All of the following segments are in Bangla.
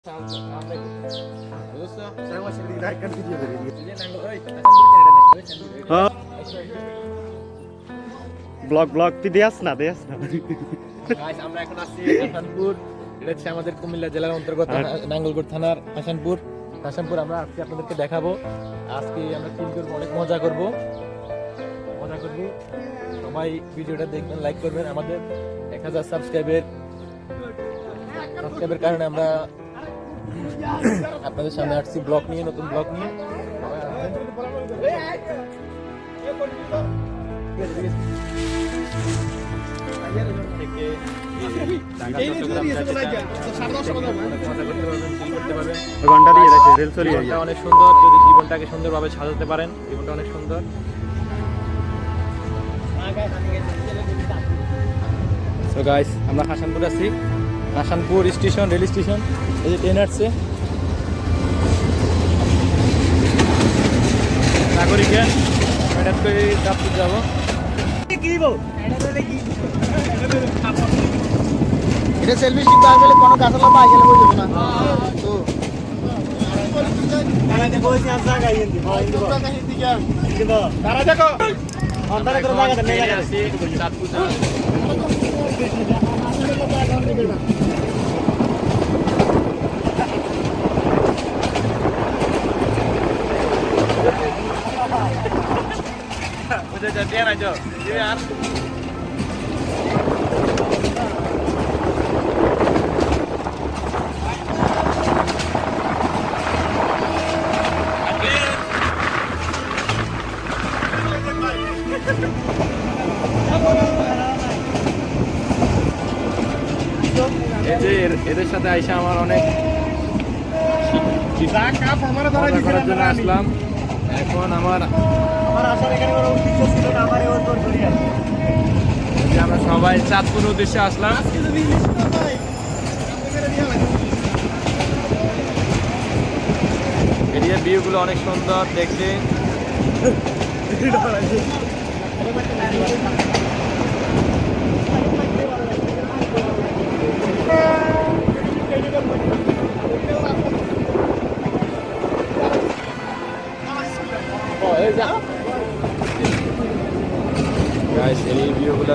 ব্লগ তুই দেয়াস না আমরা এখন আছি হাসানপুর। এটা হচ্ছে আমাদের কুমিল্লা জেলার অন্তর্গত নাঙ্গলকোট থানার হাসানপুর। আমরা আজকে আপনাদেরকে দেখাবো। আজকে আমরা চিল করবো, অনেক মজা করবো। সবাই ভিডিওটা দেখবেন, লাইক করবেন। আমাদের 1000 সাবস্ক্রাইবের কারণে আমরা আপনাদের সামনে আসছি ব্লগ নিয়ে, নতুন ব্লগ নিয়ে। অনেক সুন্দর, যদি জীবনটাকে সুন্দরভাবে সাজাতে পারেন, জীবনটা অনেক সুন্দর। সো গাইস, আমরা হাসানপুর আছি। Hasanpur station, rail station. এই যে ট্রেন আসছে নাগরিকে। হঠাৎ করে চাঁদপুর যাবো। এটা সেলফি স্টিক পাওয়া গেলে কোনো গাছলা পাওয়া গেলে বই দেবো না তো তারা দেখো उधर जाते हैं ना जो ये यार এদের সাথে আইসা আমার অনেক করার জন্য আসলাম। এখন আমার আসার এখানে কোনো উদ্দেশ্য ছিল না, আমার ওর তোর ধরে আসে আমরা সবাই চাঁদপুর উদ্দেশ্যে আসলাম। এরিয়ার ভিউগুলো অনেক সুন্দর দেখতে। গাইস, এই ভিউগুলো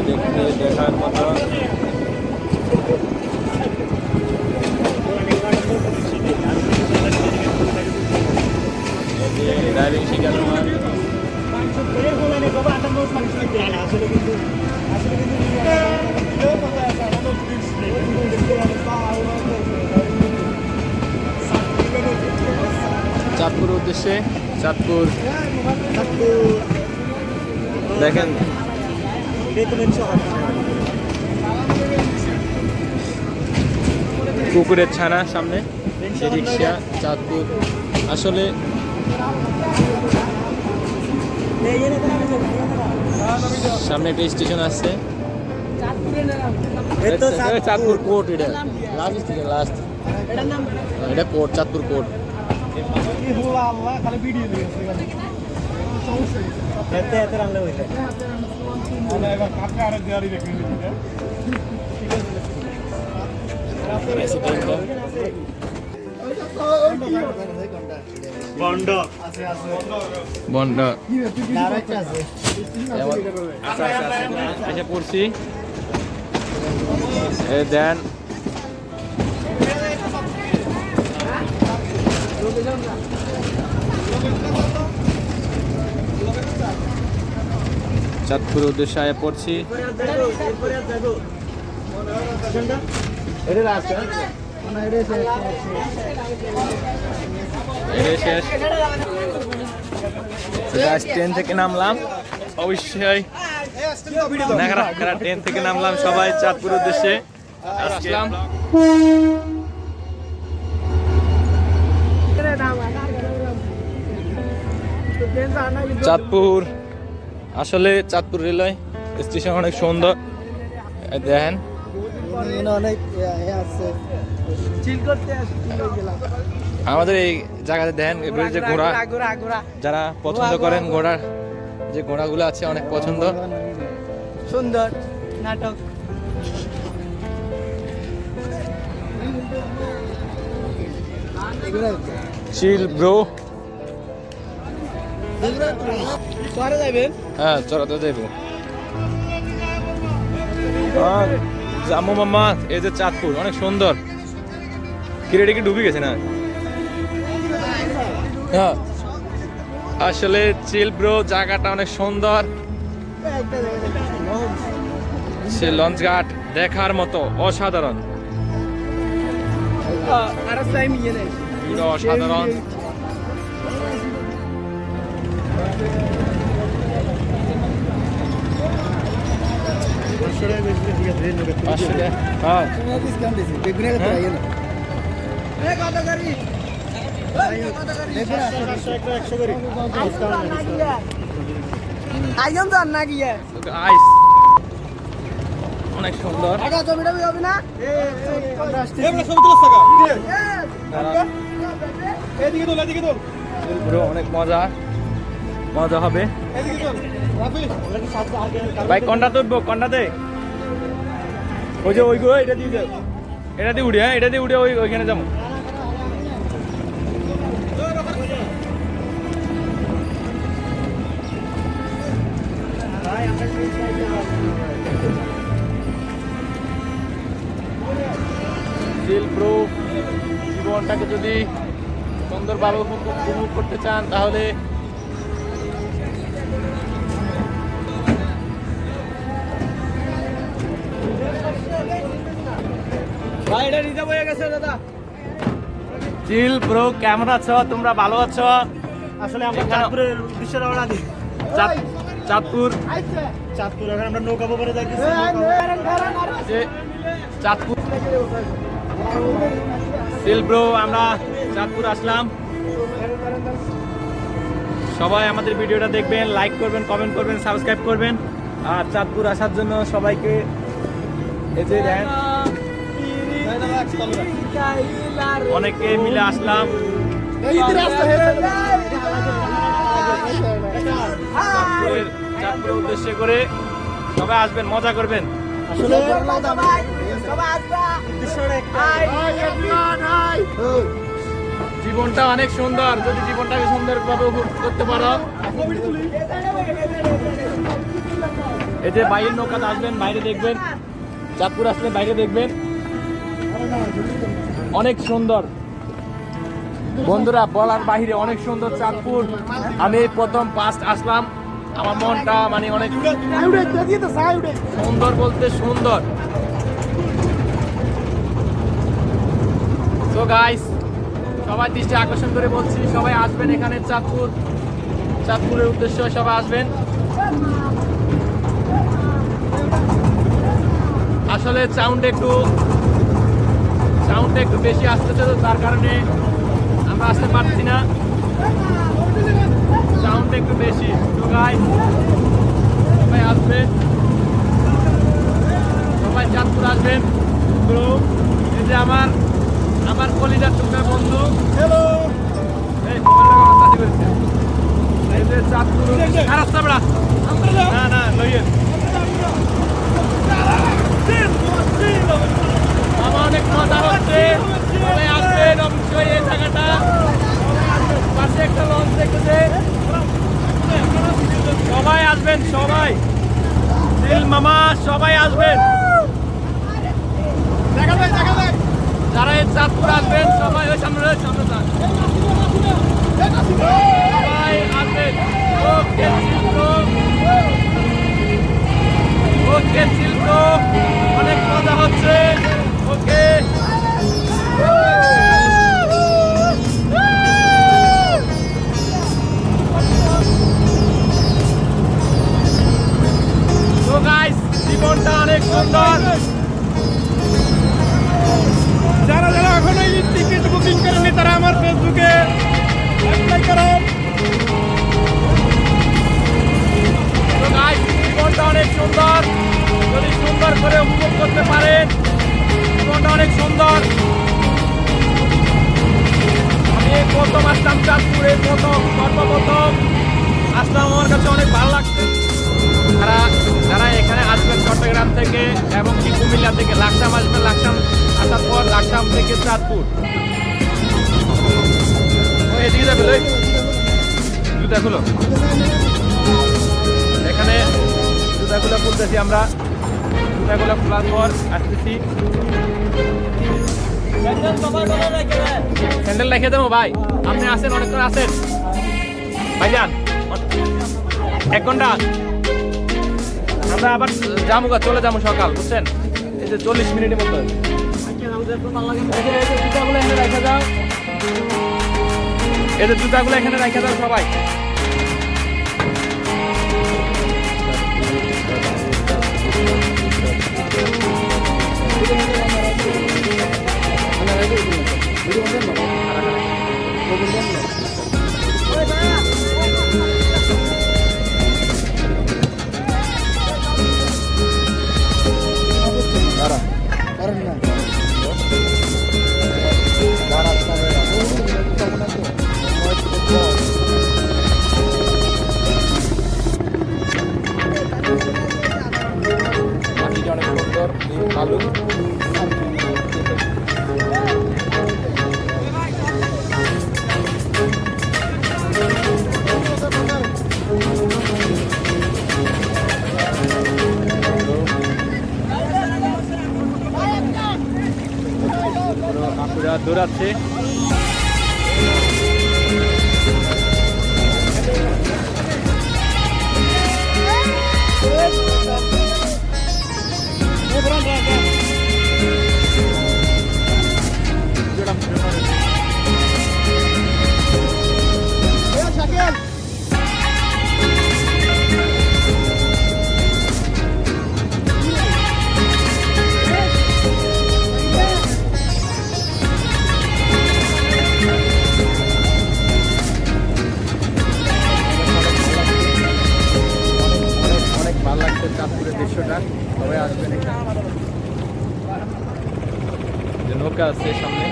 দেখার মতো। ড্রাইভিং শিখানো হয়। চাঁদপুর উদ্দেশ্যে, চাঁদপুর দেখেন কুকুরের ছানা সামনে, রিক্সা চাঁদপুর। আসলে সামনে একটা স্টেশন আছে, চাঁদপুর কোর্ট। এটা লাস্ট স্টেশন, লাস্ট এটা কোর্ট, চাঁদপুর কোর্ট। এসে পড়ছি। দেন চাঁদপুর উদ্দেশ্যে আয়া পড়ছি। ট্রেন থেকে নামলাম, অবশ্যই ট্রেন থেকে নামলাম, সবাই চাঁদপুর উদ্দেশ্যে আসলাম। চাঁদপুর, আসলে চাঁদপুর রেলওয়ে স্টেশন অনেক সুন্দর। দেখেন আমাদের এই জায়গাতে দেখেন যে ঘোড়া, যারা পছন্দ করেন ঘোড়া, যে ঘোড়াগুলো আছে অনেক পছন্দ। সুন্দর নাটক। Chill bro. পরে যাবেন? হ্যাঁ চড়াতে যাইব। জামু মামা, এই যে চাঁদপুর অনেক সুন্দর। কিরেডি কি ডুবে গেছে না? হ্যাঁ আসলে চিল ব্রো, জায়গাটা অনেক সুন্দর। সে লঞ্চ ঘাট দেখার মতো অসাধারণ, পুরো অসাধারণ। আসলে হ্যাঁ আইস অনেক সুন্দর। পুরো অনেক মজা মজা হবে ভাই। কোনটাতে উঠবো? কোনটাতে? ওই যে ওই গো, এটা দিয়ে যাও, এটা দিয়ে উঠে। হ্যাঁ এটা দিয়ে উঠে ওইখানে যাবো। চিল ব্রো, জীবনটাকে যদি সুন্দরভাবে উপভোগ করতে চান তাহলে চিল ব্রো। কেমন আছো তোমরা? ভালো আছো? আসলে আমরা চাঁদপুরের উদ্দেশ্যে রওনা দিই। চাঁদপুর এখন আমরা নৌকা ব্যাপারে যাইতেছি। যে চাঁদপুর চিল ব্রো, আমরা চাঁদপুর আসলাম। সবাই আমাদের ভিডিওটা দেখবেন, লাইক করবেন, কমেন্ট করবেন, সাবস্ক্রাইব করবেন। আর চাঁদপুর আসার জন্য সবাইকে এই যে দেন, অনেকে মিলে আসলাম চাঁদপুরের উদ্দেশ্যে করে। সবাই আসবেন, মজা করবেন। আসলে জীবনটা অনেক সুন্দর, যদি জীবনটাকে সুন্দরভাবে উপভোগ করতে পারো। এই যে বাইরের নৌকাতে আসবেন, বাইরে দেখবেন। চাঁদপুর আসলে বাইরে দেখবেন, অনেক সুন্দর বন্ধুরা, বলার বাইরে অনেক সুন্দর চাঁদপুর। আমি প্রথম ফার্স্ট আসলাম, আমার মনটা মানে অনেক সুন্দর বলতে সুন্দর। তো গাইস, সবাই দৃষ্টি আকর্ষণ করে বলছি, সবাই আসবেন এখানে চাঁদপুরের উদ্দেশ্যে সবাই আসবেন। আসলে সাউন্ডটা একটু বেশি আসতেছে, তো তার কারণে আমরা আসতে পারছি না, সাউন্ডটা একটু বেশি। তো গাইস, সবাই আসবেন, সবাই চাঁদপুর আসবেন। তো এই যে আমার কলিজার টুকরা বন্ধু, হ্যালো, এই এই যে চাঁদপুর খারাপ চাপড়া না লইয়েন। আমার অনেক মজা হচ্ছে, সবাই আসবেন অবশ্যই। এই জায়গাটা পাশে একটা লঞ্চ দেখতেছে, সবাই আসবেন, সবাই চিল মামা, সবাই আসবেন। যারা এই চাঁদপুর আসবেন সবাই ওই সামনে সবাই আসবেন। ওকে চিল ব্রো, অনেক মজা হচ্ছে। ওকে তো গাইস, জীবনটা অনেক সুন্দর। যারা এখনো টিকিট বুকিং করেনি তারা আমার ফেসবুকে অ্যাপ্লাই করেন। তো গাইস, জীবনটা অনেক সুন্দর, যদি সুন্দর করে উপভোগ করতে পারেন, জীবনটা অনেক সুন্দর। আমি প্রথম আসলাম চাঁদপুরে, সর্বপ্রথম আসলাম, আমার কাছে অনেক ভালো লাগছে। যারা এখানে আসবেন চট্টগ্রাম থেকে এবং কি কুমিল্লা থেকে, লাকসাম আসবেন, লাকসাম আসার পর লাকসাম থেকে চাঁদপুর জুতাগুলো এখানে জুতাগুলো খুলতেছি আমরা। জুতাগুলো খোলার পর আসতেছি। স্যান্ডেল রেখে দেবো ভাই, আপনি আসেন, অনেকক্ষণ আসেন ভাইজান, 1 ঘন্টা। আমরা আবার যাবো, চলে যাবো সকাল, বুঝছেন? এই যে 40 মিনিটের মতো। জুতাগুলো এখানে রেখে দাও, এই যে জুতাগুলো এখানে রেখে দাও সবাই। মাটিটা অনেক সুন্দর, ভালো। আপুরা দৌড়াচ্ছে। চাঁদপুরের দৃশ্যটা, সবাই আসবেন এখানে। যে নৌকা আছে সামনে,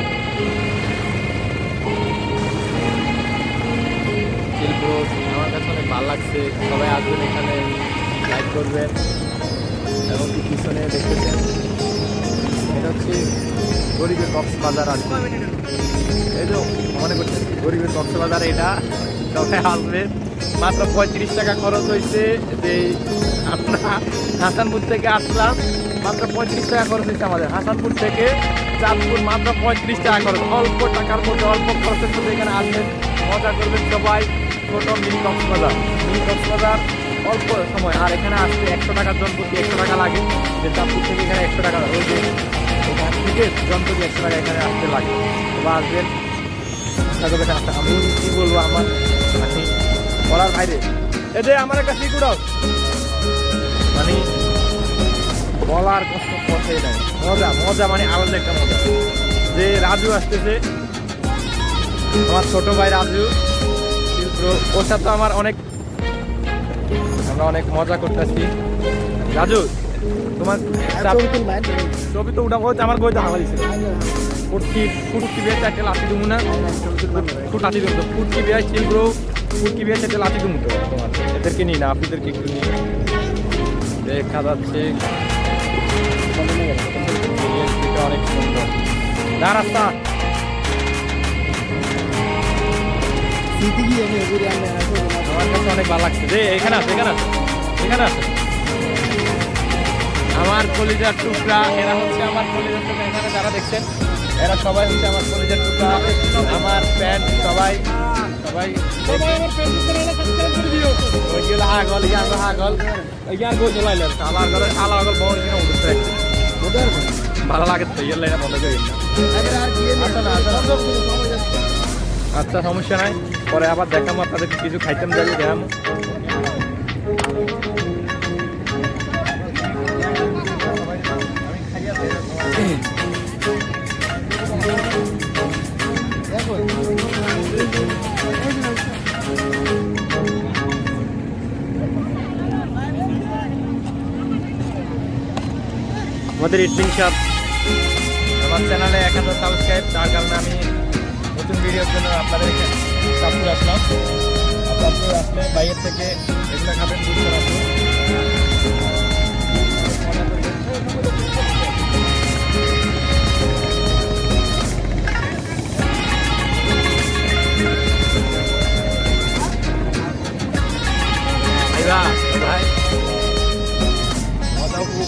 আমার কাছে অনেক ভালো লাগছে। সবাই আসবেন এখানে, লাইক করবেন। এবং পিছনে দেখতেছেন এটা হচ্ছে গরিবের কক্সবাজার আর কি। এই তো মনে করছেন গরিবের কক্সবাজার, এটা সবাই আসবেন। মাত্র 35 টাকা খরচ হয়েছে। যে আমরা হাসানপুর থেকে আসলাম, মাত্র 35 টাকা খরচ হয়েছে আমাদের। হাসানপুর থেকে চাঁদপুর মাত্র 35 টাকা খরচ। অল্প টাকার মধ্যে, অল্প খরচের মধ্যে এখানে আসবেন, মজা করবেন সবাই। ছোট মিনি কক্সবাজার, অল্প সময়। আর এখানে আসতে 100 টাকার জন প্রতি 100 টাকা লাগে। যে চাঁদপুর থেকে এখানে 100 টাকা, ওই যে এখান থেকে জন প্রতি 100 টাকা এখানে আসতে লাগে। বা আসবেন, আমি কি বলবো, আমার বলার বাইরে। এই যে আমার একটা সিকুড়াও, মানে বলার কষ্ট পথে নাই। মজা মজা, মানে আলাদা একটা মজা। যে রাজু আসতেছে, আমার ছোট ভাই রাজু, ওর সাথে আমার আমরা অনেক মজা করতেছি। রাজু, তোমার ছবি তো উঠা হচ্ছে, আমার বইতে হাওয়া দিচ্ছে। ফুটকি বিয়ে 4টে লাঠি দেবো না, লাঠি দেবো। ফুটকি বিয়ে ছিল ব্রো, ফুটকি বিয়ে 4টে লাঠি দেবো তো তোমার। এদেরকে নিই না, আপনাদেরকে একটু নিই। দেখা যাচ্ছে অনেক সুন্দর না রাস্তা। আমার কাছে অনেক ভালো লাগছে। যে এখানে আছে, এখানে আছে আমার কলিজার টুকরা। এরা হচ্ছে আমার কলিজার টুকরা। এখানে যারা দেখছেন, এরা সবাই হচ্ছে আমার কলিজার টুকরা, আমার প্যান্ট। সবাই হাগল, ভালো লাগে তো, ইয়ে লাইনে বন্ধ করি না। আচ্ছা, সমস্যা নাই, পরে আবার দেখাবো আপনাদেরকে। কিছু খাইতাম যাবো, দেখাবো। আমাদের ইটলিং শপ, আমার চ্যানেলে 1000 সাবস্ক্রাইব। তার কারণে আমি নতুন ভিডিওর জন্য আপনাদের চাঁদপুর আসলাম। চাঁদপুর আসলে বাইরের থেকে এগুলো খাবেন, বুঝতে পারবেন।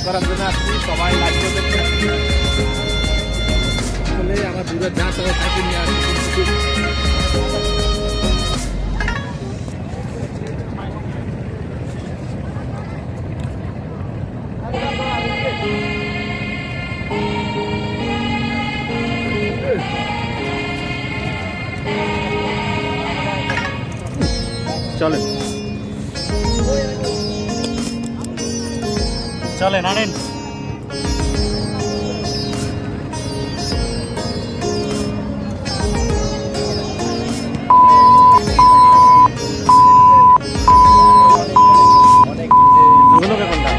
করার জন্য আসছি, সবাই লাইক করবেন। আসলে আমার দূরে যা সবাই তাকে নিয়ে আসছি। চলেন চলেন আনেন। অনেক এগুলো কোনটা?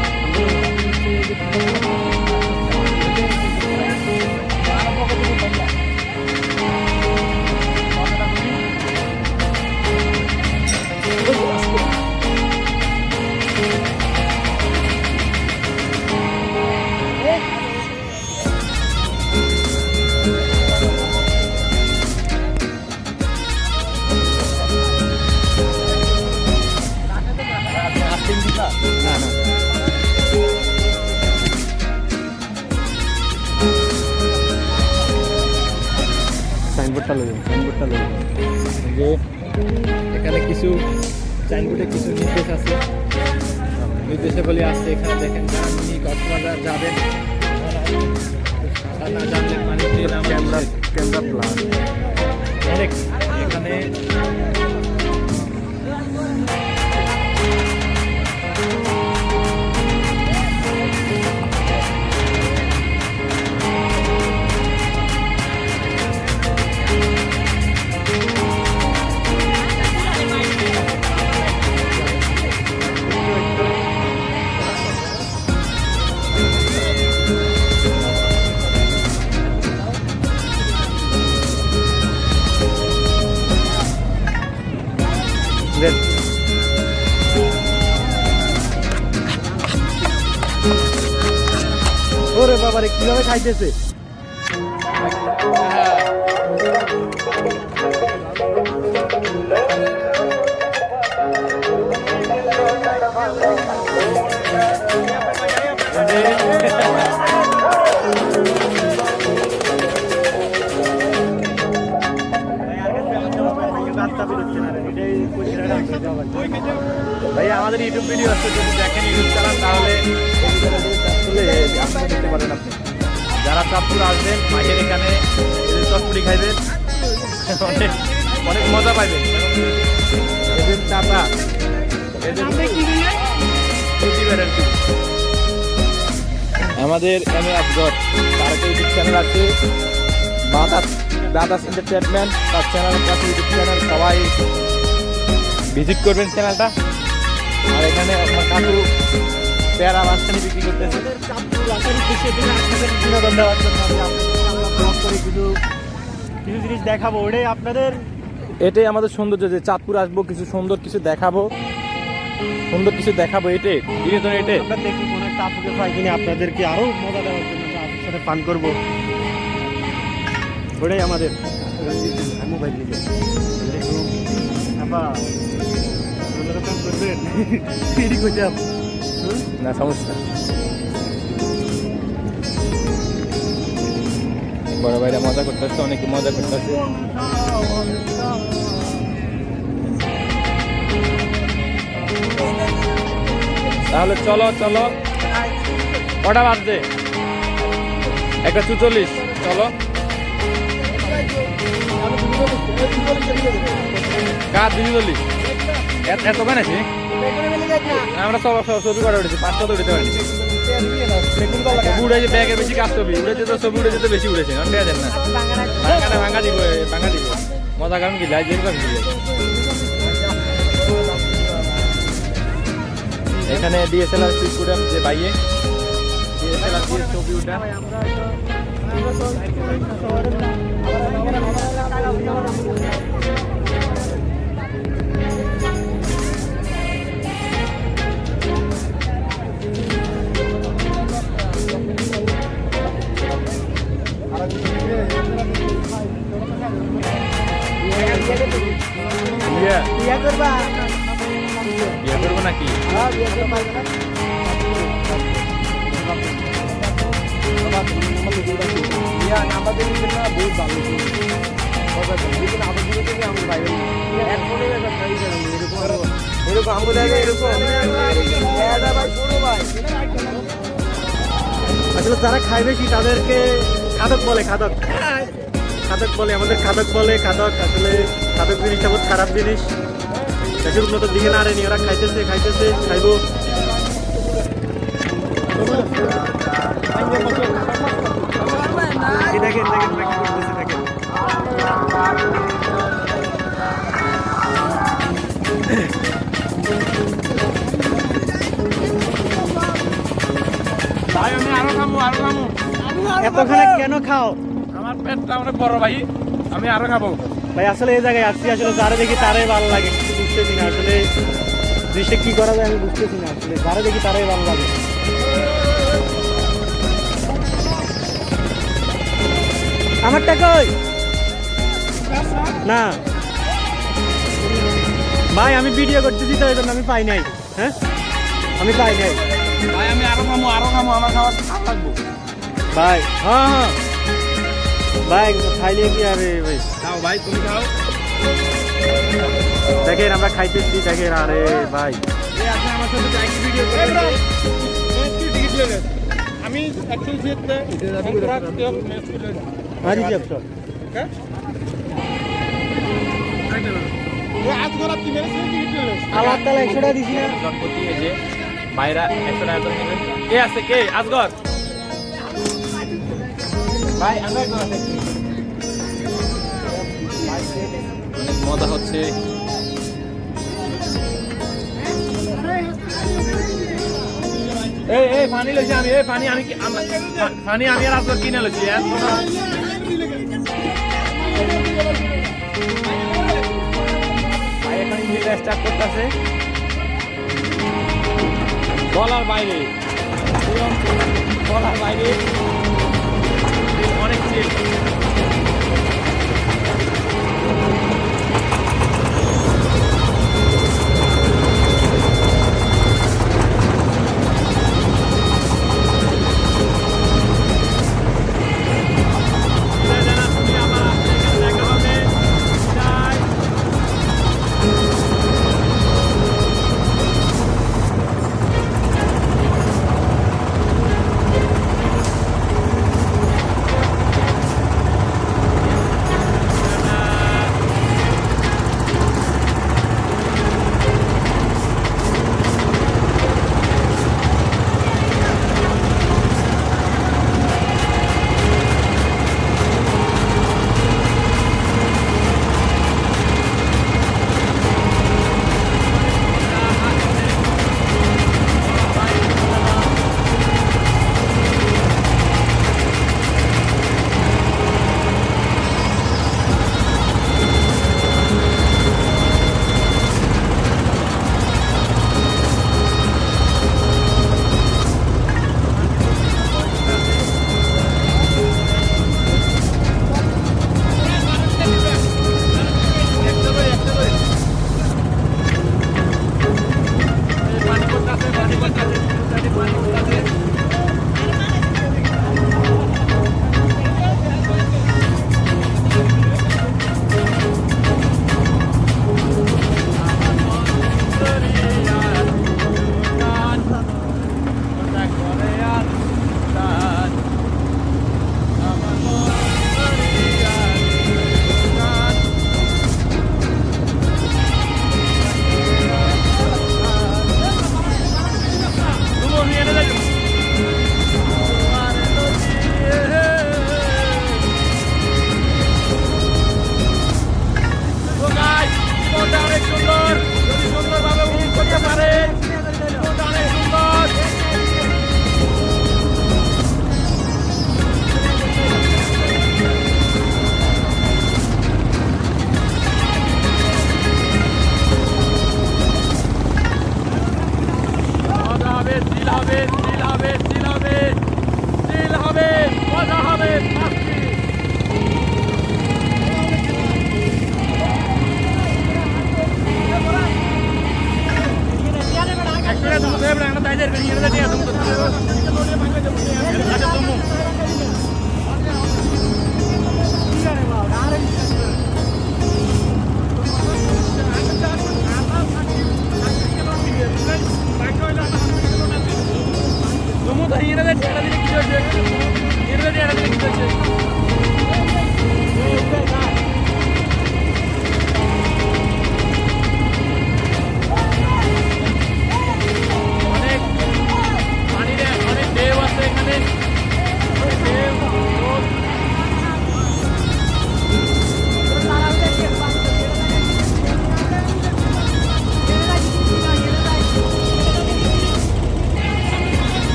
না না সাইনবোর্ডটা লইবেন, সাইনবোর্ডটা লইবেন। যে এখানে কিছু সাইনবোর্ডে কিছু নির্দেশ আছে, নির্দেশাবলী আছে। এখানে দেখেন যারা মিনি কক্সবাজার যাবেন সাঁতার না জানলে পানিতে নামা ক্যামেরা নিষেধ। ক্যামেরা প্লাস অনেক এখানে দেন। ওরে বাবারে কিভাবে খাইতেছে। ভাই আমাদের ইউটিউব ভিডিও আছে, যদি দেখেন ইউটিউব চালান তাহলে আপনারা দেখতে পারেন। আপনি যারা চাঁদপুর আসবেন মাঠের এখানে চটপুরি খাইবেন, অনেক অনেক মজা পাইবেন। এদের চাপা আমাদের আফগর তার একটা ইউটিউব চ্যানেল আছে, দাদাস এন্টারটেনমেন্ট, তার চ্যানেলের কাছে ইউটিউব চ্যানেল, সবাই ভিজিট করবেন চ্যানেলটা। আর এখানে আপনার কাকু পেয়ারা মাঝখানে বিক্রি করতেছে। বিনোদন দেওয়ার জন্য আমরা ব্লগ করে কিছু কিছু জিনিস দেখাবো, ওটাই আপনাদের এটাই আমাদের সৌন্দর্য, যে চাঁদপুর আসবো, কিছু সুন্দর কিছু দেখাবো, সুন্দর কিছু দেখাবো। এটাই বিনোদন, এটাই আমরা দেখি কোনো একটা আপুকে পাই কিনে আপনাদেরকে আরো মজা দেওয়ার জন্য আপুর সাথে পান করবো, ওটাই আমাদের মোবাইল নিয়ে করবেন এদিক হইতে না সমস্যা। বড় ভাইরা মজা করতেছে, অনেকে মজা করতেছে। তাহলে চলো চলো, কটা বাজছে? 1:44। চলো কার 240 এত কেন আছে? আমরা সব ছবি করে উঠেছি, 5টা উঠতে পারি। উড়েছে ব্যাগের বেশি কাজ ছবি উড়েছে, তো ছবি উড়েছে তো বেশি উড়েছে, ঠিক আছে না? ভাঙা দিব, ভাঙা দিব। মজা কারণ কি লাইট দেখবেন কি? এখানে ডিএসএলআর সুইচ করে যে বাইয়ে ডিএসএলআর দিয়ে ছবি উঠা। বিয়া করবা? বিয়ে করবো নাকি? বিয়া করবা ইয়া নাম্বার দিয়ে দিবেন না বহুত ভালো কথা বলেন কিন্তু আবার দিকে থেকে আমরা বাইরে এক ফোনে একটা ট্রাই করেন এরকম আমরা জায়গা এরকম দাদা ভাই ছোট ভাই আসলে যারা খায় বেশি তাদেরকে খাদক বলে খাদক বলে আমাদের খাদক বলে খাদক আসলে খাদক জিনিসটা বহুত খারাপ জিনিস দেশের উন্নতির দিকে না আরেনি ওরা খাইতেছে খাইবো দেখেন দেখেন কি করতেছে দেখেন ভাই আমি আরো খাবো এতখানে কেন খাও আমার পেটটা অনেক বড় ভাই আমি আরো খাবো ভাই আসলে এই জায়গায় আসছি আসলে যারা দেখি তারাই ভালো লাগে কিছু বুঝতেছি না আসলে জিনিসটা কি করা যায় আমি বুঝতেছি না আসলে যারা দেখি তারাই ভালো লাগে আমারটা কই না ভাই আমি ভিডিও করতেছি তো এই জন্য আমি পাই নাই হ্যাঁ আমি পাই নাই ভাই আমি আরো খাবো আমার খাবার ভালো লাগবো ভাই হ্যাঁ ভাই খাইলে কি আরে ভাই দাও ভাই তুমি খাও দেখেন আমরা খাইতেছি দেখেন আরে ভাই আপনি আমার সাথে যাই ভিডিও করেন টিকিট নেন আমি অ্যাকচুয়ালি যেতে হাজি জি আপসর আজ গরা 3 টিকিট নেন আল্লাহ তাআলা 100 টাকা দিছি না জনপতি এই যে বাইরা 100 টাকা করে নেবেন কে আছে কে আজগর ভাই আমরা একবার দেখি মজা হচ্ছে এই পানি লইছি আমি পানি আমি আর আজগর কিনে লইছি ভাই এখন ইঞ্জিনটা স্টার্ট করতেছে বলার বাইরে অনেক চিল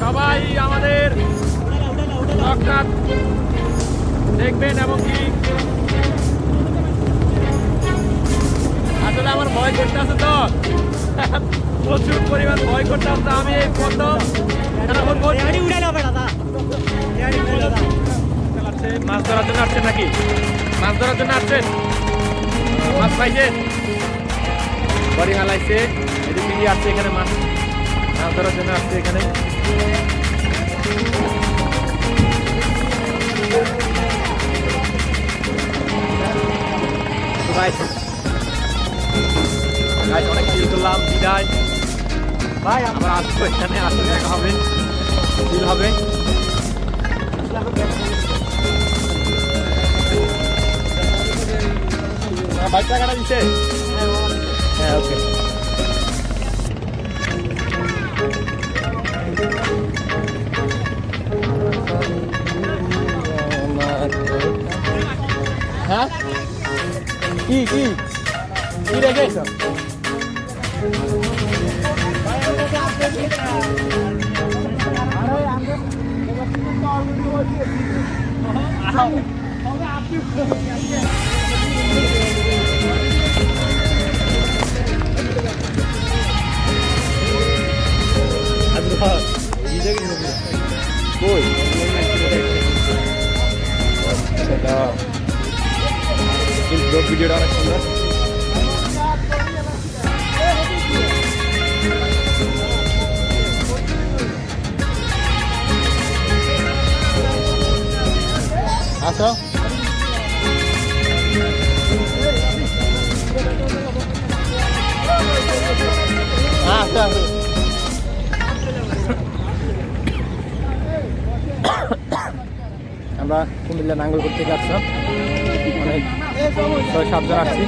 সবাই আমাদের ব্লগটা দেখবেন এবং কি আসলে আমার ভয় করতে আছে তো প্রচুর পরিমাণ ভয় করতে আছে আমি এই প্রথম মাছ ধরার জন্য আসছেন নাকি মাছ ধরার জন্য আসছেন মাছ পাইছেন বড়ি হালাইছে এটি দিদি আসছে এখানে মাছ মাছ ধরার জন্য আসছে এখানে অনেক ফিল করলাম বিদায় ভাই আমরা আসবো এখানে আসলে দেখা হবে ফিল হবে বাইক টাকাটা দিচ্ছে হ্যাঁ ওকে হ্যাঁ কি কি কি রেখেছ কই সেটা ভিডিওটা অনেক সুন্দর আসো আসো আসো আমরা কুমিল্লা নাঙ্গলকোট থেকে আসলাম অনেক 6-7 জন আসছি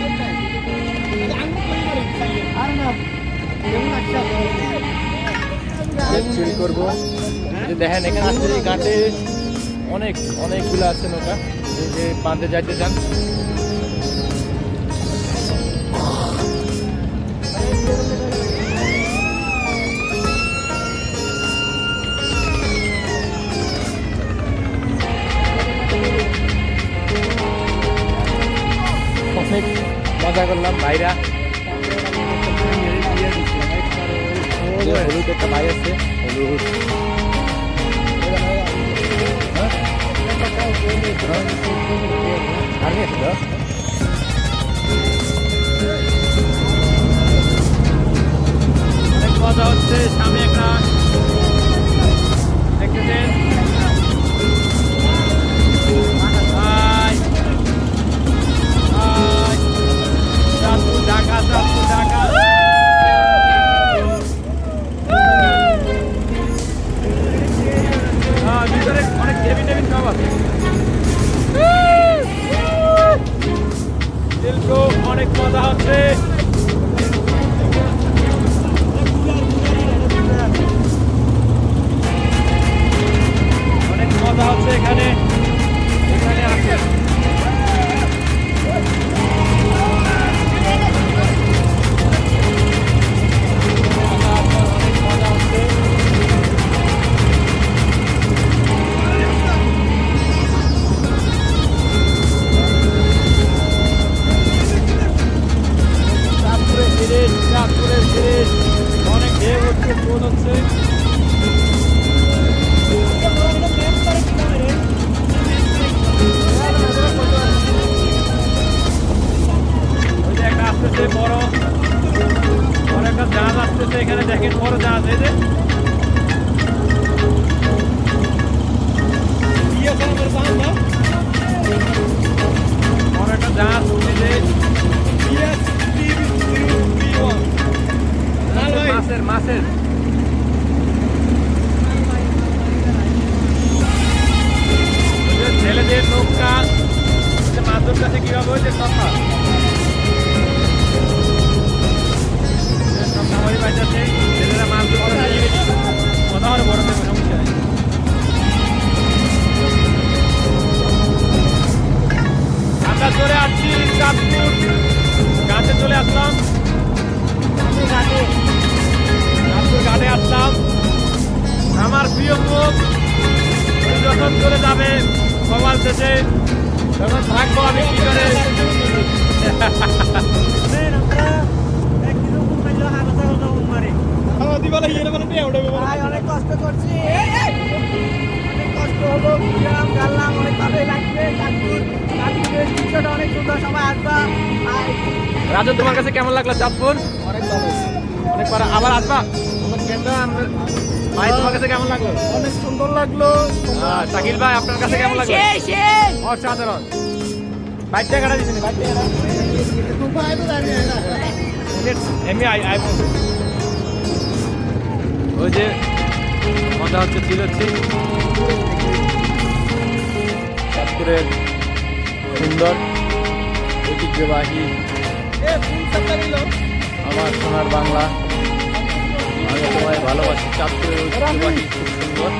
চিল করবো দেখেন এখানে আসছে ঘাটে অনেকগুলো আছে নৌকা যে বাঁধে যাইতে চান অনেক মজা করলাম ভাইরা হলুদ একটা ভাই আছে হলুদ আর নিয়ে অনেক মজা হচ্ছে সামনে একটা দেখতেছেন ঢাকা ঢাকা ভিতরে অনেক কেবিন টেবিন সব আছে অনেক মজা হচ্ছে অনেক মজা হচ্ছে এখানে আছে অনেক ঢেউ হচ্ছে ফোন হচ্ছে ওই যে একটা আসতেছে বড় একটা জাহাজ আসতেছে এখানে দেখেন বড় জাহাজ এই যে বড় একটা জাহাজ মাছের ছেলেদের নৌকা মাছ ধরতে কিভাবে হয়েছে কথা ছেলেরা মাছ ধরতে কথা হয় বড় সমস্যা আমরা চলে আসছি চাঁদপুর গাছে চলে আসলাম প্রিয় মুখ যখন চলে যাবে সবার শেষে তখন থাকবো আমি কি করে। অনেক কষ্ট করছি, অনেক কষ্ট হলো, ঘুরলাম গাল্লাম, অনেক ভালোই লাগছে। চাঁদপুরের দৃশ্যটা অনেক সুন্দর, সবাই আসবা। রাজু তোমার কাছে কেমন লাগলো চাঁদপুর? অনেক ভালো, অনেক বার আবার আসবা? ভাই তোমার কাছে কেমন লাগলো? অনেক সুন্দর লাগলো। শাকিল ভাই আপনার কাছে কেমন লাগলো? অসাধারণ। বাইক টাকাটা দিচ্ছেন, বাইক টাকাটা এমনি আইফোন। ওই যে মজা হচ্ছে ছিল চাঁদপুরের সুন্দর ঐতিহ্যবাহী আমার সোনার বাংলা, আমি তোমায় ভালোবাসি। চাঁদপুরের ঐতিহ্যবাহী খুব সুন্দর।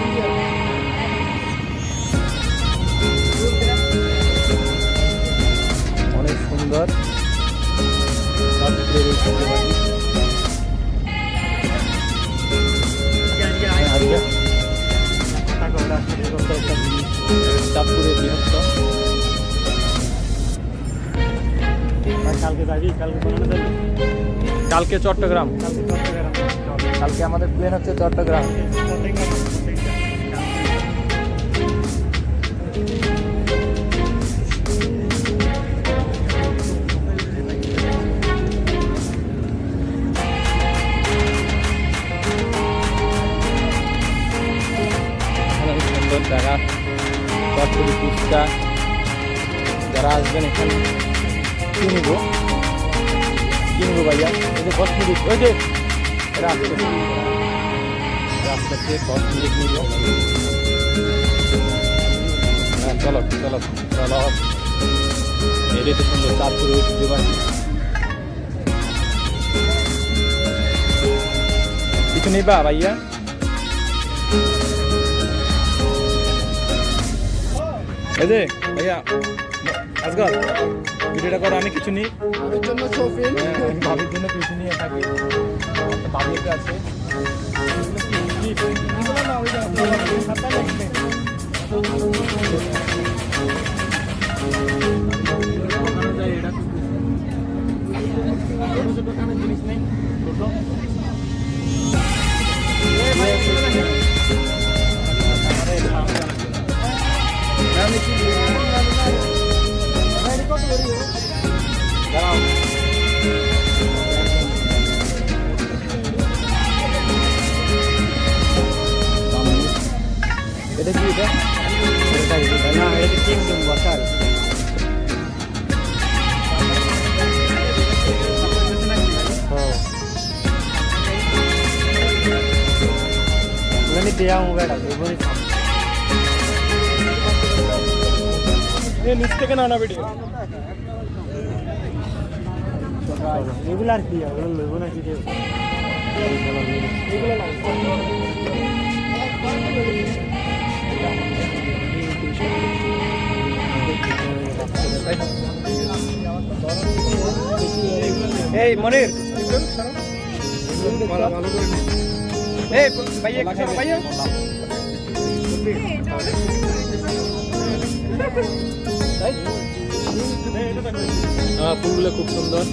অনেক সুন্দর চাঁদপুরের ঐতিহ্যবাহী। চাঁদপুরের বৃহত্তম। কালকে যাবি, কালকে বানানো যাবি, কালকে চট্টগ্রাম, কালকে চট্টগ্রাম। কালকে আমাদের প্লেন হচ্ছে চট্টগ্রাম। অনেক সুন্দর জায়গা, চট্টগ্রাম ফুচকা। যারা আসবেন এখানে কিনবো ভাইয়া। এই যে কসমেটিক, ওই যে রাস্তাতে কসমেটিক নিব। হ্যাঁ চলো চলো চলো, এটাই তো সুন্দর চাঁদপুরের ঐতিহ্যবাহী। কিছু নিবা ভাইয়া? এই যে ভাইয়া আজকাল ভিডিওটা করো, আমি কিছু নিই। ভাবির জন্য শৌখিন, আমি ভাবির জন্য কিছু নিয়ে থাকি। ভাবি একটা আছে জিনিস নেই। দাঁড়াও, এটা কি? এটা না, এটা কিংডম বসার। ওখানে দেয়া মোবাইল আছে, ওখানে নিচ থেকে না ভিডিও। এগুলো আর কি, ওগুলো লইব না কি? এই মনির, এই ভাইয়া ভাইয়া ফুলগুলো খুব সুন্দর।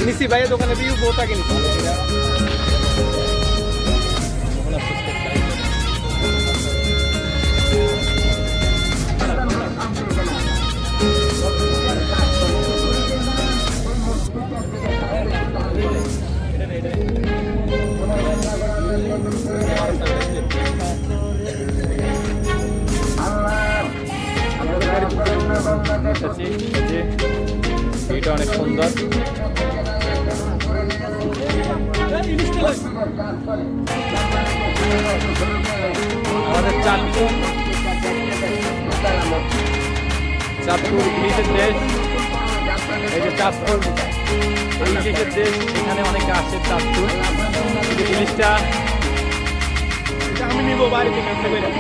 নিশি ভাইয়ের দোকানে ভিউ বহুত আগে নিছি। এটা অনেক সুন্দর। আমাদের চাঁদপুর ইলিশের দেশ। এই যে চাঁদপুর, এই ইলিশের দেশ, এখানে অনেকে আসে চাঁদপুর। এই যে ইলিশটা আমি নিবো বাড়িতে কাছে বেরো।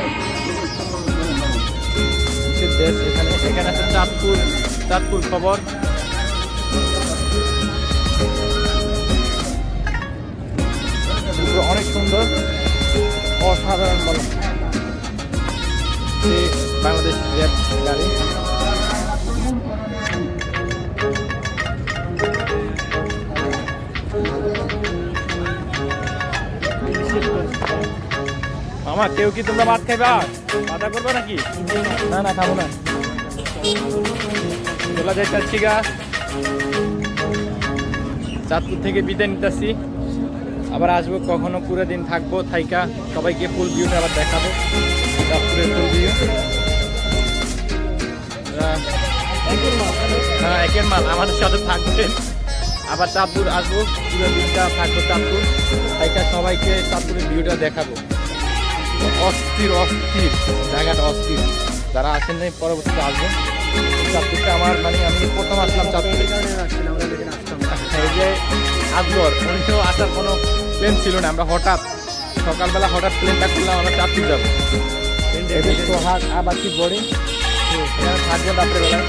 ইলিশের দেশ, এখানে এখানে আছে চাঁদপুর, চাঁদপুর খবর। অনেক সুন্দর, অসাধারণ বলো। বাংলাদেশ র্যাপ গাড়ি। মামা কেউ কি তোমরা ভাত খাইবা? বাধা করবো নাকি? না না খাবো না, চলা যাইতাছি গা। চাঁদপুর থেকে বিদায় নিতেছি, আবার আসবো কখনো, পুরো দিন থাকবো, থাইকা সবাইকে ফুল ভিউটা আবার দেখাবো, চাঁদপুরের ফুল ভিউ। হ্যাঁ একের মাল আমাদের সাথে থাকবেন, আবার চাঁদপুর আসবো, পুরো দিনটা থাকবো চাঁদপুর, থাইকা সবাইকে চাঁদপুরের ভিউটা দেখাবো। অস্থির অস্থির জায়গাটা, অস্থির। যারা আসেন নাই পরবর্তীতে আসবেন। চাঁদপুরটা আমার মানে আমি প্রথম আসলাম চাঁদপুরে। এই যে আজগর, উনিও আসার কোনো প্ল্যান ছিল না, আমরা হঠাৎ সকালবেলা হঠাৎ প্লেনটা করলাম, আমরা চাঁদপুর যাবো। সোহাগ আবার কি বোর্ডিং এখানে থাকবো রাত্রেবেলায়।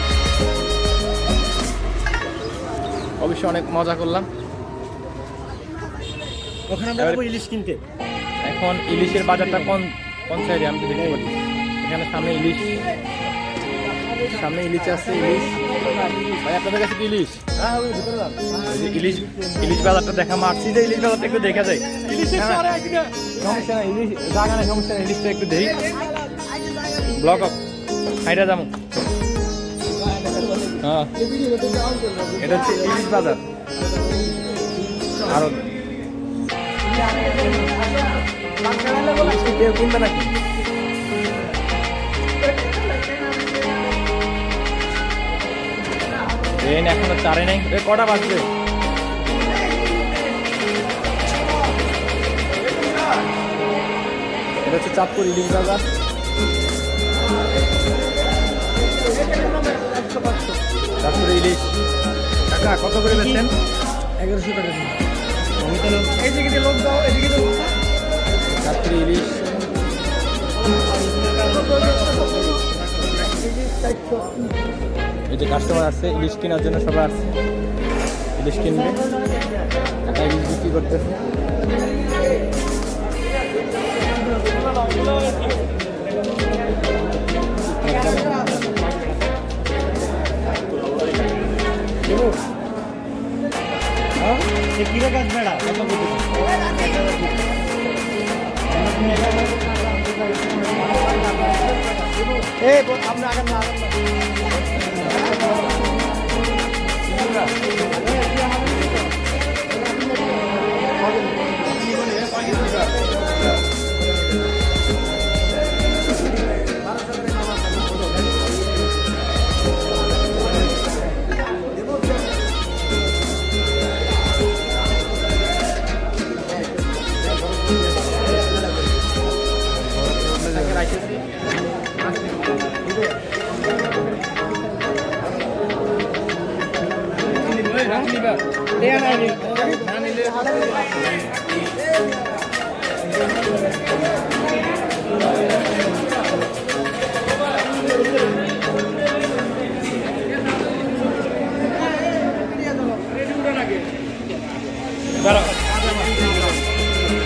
অবশ্যই অনেক মজা করলাম। ওখানে আমরা যাবো ইলিশ কিনতে। এখন ইলিশের বাজারটা কোন কোন সাইডে আমি তো দেখতে পাচ্ছি। এখানে সামনে ইলিশ, সামনে ইলিশ আছে। ইলিশ ভাই আপনাদের কাছে কি ইলিশ? এই যে ইলিশ, ইলিশ বাজারটা দেখা মারছি যে ইলিশ বাজারটা একটু দেখা যায়। সমস্যা না, ইলিশ জায়গা নেই, সমস্যা নেই, ইলিশটা একটু দেখি। ব্লক অফ হাইটা যাবো। হ্যাঁ এটা হচ্ছে ইলিশ বাজার। আরো কেউ কিনবে নাকি? ট্রেন এখনো চারে নাই। কটা বাজবে? এটা হচ্ছে চাঁদপুর ইলিশ বাজার। চাঁদপুর ইলিশ কাকা কত করে বেচছেন? 1100 টাকা দিন। এইদিকে লোক দাও, এদিকে দাও। চাঁদপুর ইলিশ এই যে কাস্টমার আসছে ইলিশ কেনার জন্য, সবাই আসছে ইলিশ কিনবে। টাকা ইলিশ বিক্রি করতেছে। কিরে গাছ বেড়া আপনি আগে না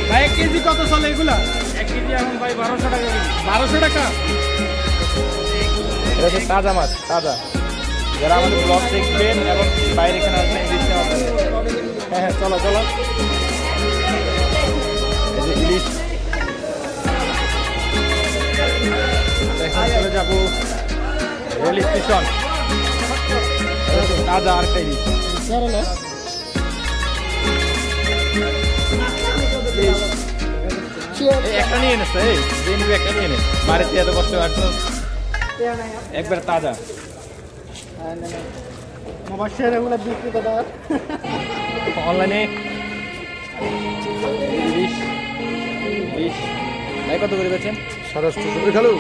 ভাই 1 কেজি কত চলে এগুলা? 1 কেজি এখন ভাই 1200 টাকা। 1200 টাকা। এটা হচ্ছে তাজা মাছ, তাজা। যারা আমাদের ব্লগ দেখবেন এবং বাইরে এখানে আসবেন ইলিশ নেওয়ার জন্য। হ্যাঁ হ্যাঁ চলো চলো। এই যে ইলিশ এখন চলে যাবো রেল স্টেশন। তাজা আর একটা ইলিশ। একটা নিয়ে এনেছে, এই যে নিবে একটা নিয়ে নে, বাড়িতে এত কষ্ট আসছো একবার তাজা। অনলাইনে ইলিশ ইলিশ ভাই কত করে বেচেন? 2700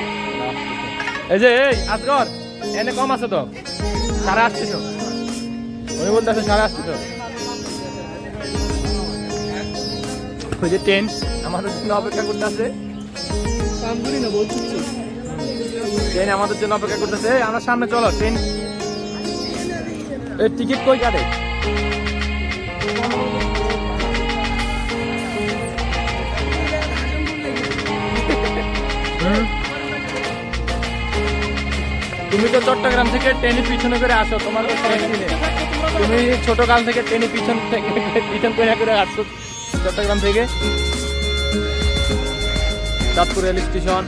এই যে এই আজগর এনে কম আছে তো, 850। উনি বলতেছে 8:30 ওই যে ট্রেন আমাদের জন্য অপেক্ষা করতেছে কামগুলি না বলছি ট্রেন আমাদের জন্য অপেক্ষা করতেছে আমরা সামনে চলো ট্রেন এর টিকিট কই কাটে তুমি তো চট্টগ্রাম থেকে ট্রেনে পিছনে করে আসো তোমার তো ট্রেন কিনে তুমি ছোট কাল থেকে ট্রেনে পিছন করে আসছো চট্টগ্রাম থেকে চাঁদপুর রেল স্টেশন